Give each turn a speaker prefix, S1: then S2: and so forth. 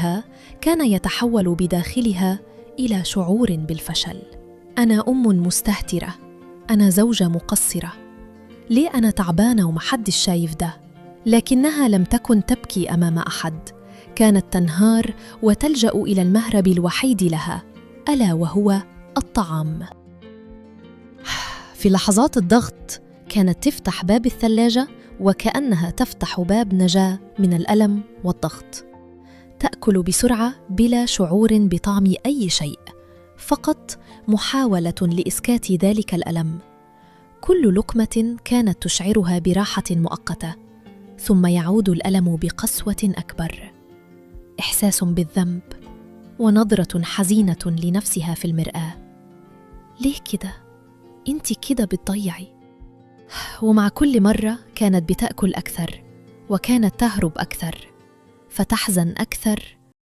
S1: بها كان يتحول بداخلها إلى شعور بالفشل. أنا أم مستهترة، أنا زوجة مقصرة، ليه أنا تعبانة ومحدش شايف ده؟ لكنها لم تكن تبكي أمام أحد، كانت تنهار وتلجأ إلى المهرب الوحيد لها، ألا وهو الطعام. في لحظات الضغط كانت تفتح باب الثلاجة وكأنها تفتح باب نجاة من الألم والضغط. تأكل بسرعة بلا شعور بطعم أي شيء، فقط محاولة لإسكات ذلك الألم. كل لقمة كانت تشعرها براحة مؤقتة، ثم يعود الألم بقسوة أكبر، إحساس بالذنب ونظرة حزينة لنفسها في المرآة. ليه كده؟ أنت كده بتضيعي. ومع كل مرة كانت بتأكل أكثر، وكانت تهرب أكثر، فتحزن أكثر